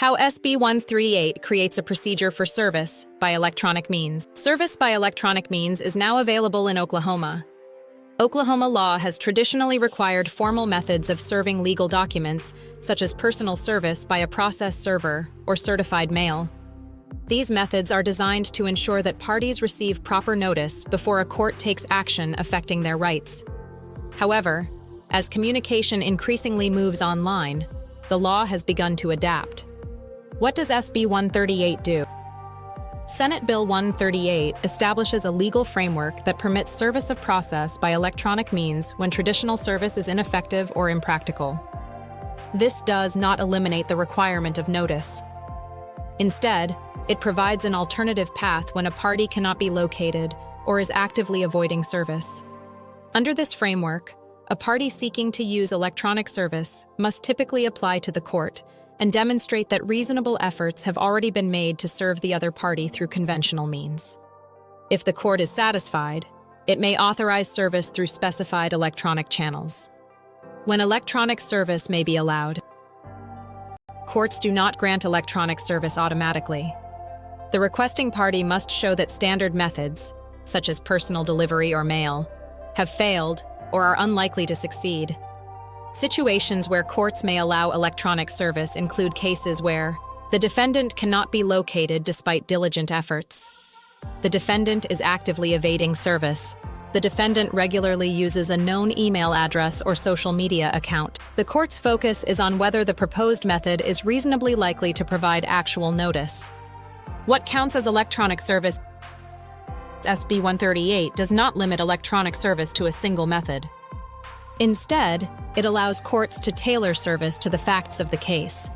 How SB138 creates a procedure for service by electronic means. Service by electronic means is now available in Oklahoma. Oklahoma law has traditionally required formal methods of serving legal documents, such as personal service by a process server or certified mail. These methods are designed to ensure that parties receive proper notice before a court takes action affecting their rights. However, as communication increasingly moves online, the law has begun to adapt. What does SB 138 do? Senate Bill 138 establishes a legal framework that permits service of process by electronic means when traditional service is ineffective or impractical. This does not eliminate the requirement of notice. Instead, it provides an alternative path when a party cannot be located or is actively avoiding service. Under this framework, a party seeking to use electronic service must typically apply to the court and demonstrate that reasonable efforts have already been made to serve the other party through conventional means. If the court is satisfied, it may authorize service through specified electronic channels. When electronic service may be allowed, courts do not grant electronic service automatically. The requesting party must show that standard methods, such as personal delivery or mail, have failed or are unlikely to succeed. Situations where courts may allow electronic service include cases where the defendant cannot be located despite diligent efforts. The defendant is actively evading service. The defendant regularly uses a known email address or social media account. The court's focus is on whether the proposed method is reasonably likely to provide actual notice. What counts as electronic service? SB 138 does not limit electronic service to a single method. Instead, it allows courts to tailor service to the facts of the case.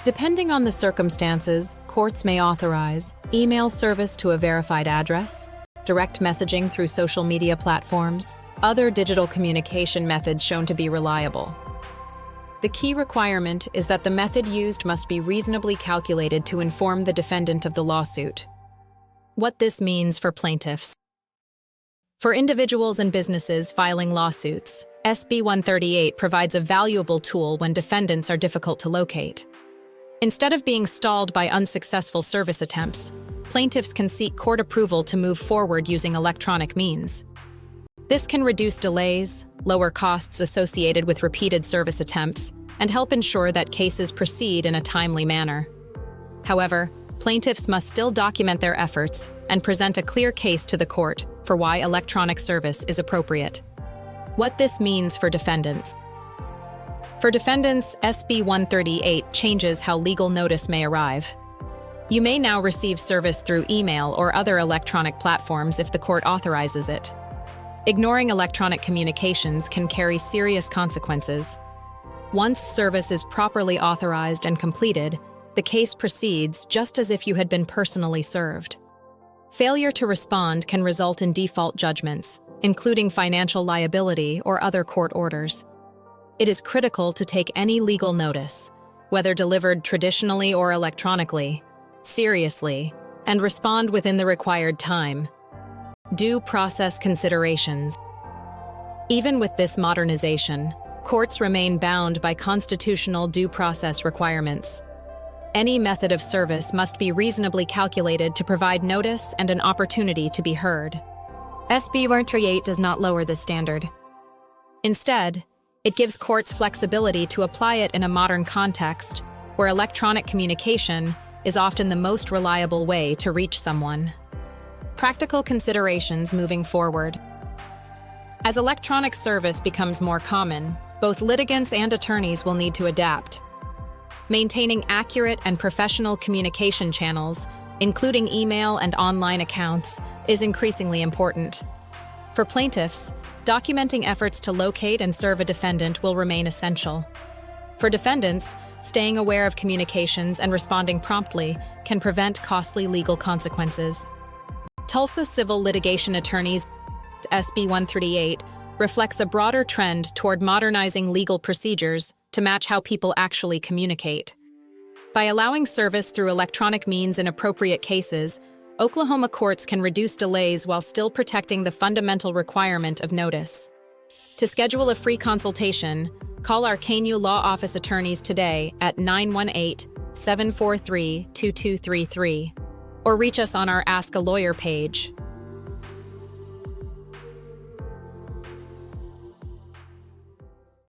Depending on the circumstances, courts may authorize email service to a verified address, direct messaging through social media platforms, other digital communication methods shown to be reliable. The key requirement is that the method used must be reasonably calculated to inform the defendant of the lawsuit. What this means for plaintiffs. For individuals and businesses filing lawsuits, SB 138 provides a valuable tool when defendants are difficult to locate. Instead of being stalled by unsuccessful service attempts, plaintiffs can seek court approval to move forward using electronic means. This can reduce delays, lower costs associated with repeated service attempts, and help ensure that cases proceed in a timely manner. However, plaintiffs must still document their efforts and present a clear case to the court for why electronic service is appropriate. What this means for defendants. For defendants, SB 138 changes how legal notice may arrive. You may now receive service through email or other electronic platforms if the court authorizes it. Ignoring electronic communications can carry serious consequences. Once service is properly authorized and completed, the case proceeds just as if you had been personally served. Failure to respond can result in default judgments, including financial liability or other court orders. It is critical to take any legal notice, whether delivered traditionally or electronically, seriously, and respond within the required time. Due process considerations. Even with this modernization, courts remain bound by constitutional due process requirements. Any method of service must be reasonably calculated to provide notice and an opportunity to be heard. SB 138 does not lower this standard. Instead, it gives courts flexibility to apply it in a modern context, where electronic communication is often the most reliable way to reach someone. Practical considerations moving forward. As electronic service becomes more common, both litigants and attorneys will need to adapt. Maintaining accurate and professional communication channels, including email and online accounts, is increasingly important. For plaintiffs, documenting efforts to locate and serve a defendant will remain essential. For defendants, staying aware of communications and responding promptly can prevent costly legal consequences. Tulsa Civil Litigation Attorneys SB 138 reflects a broader trend toward modernizing legal procedures to match how people actually communicate. By allowing service through electronic means in appropriate cases, Oklahoma courts can reduce delays while still protecting the fundamental requirement of notice. To schedule a free consultation, call our Kania Law Office attorneys today at 918 743-2233, or reach us on our Ask a Lawyer page.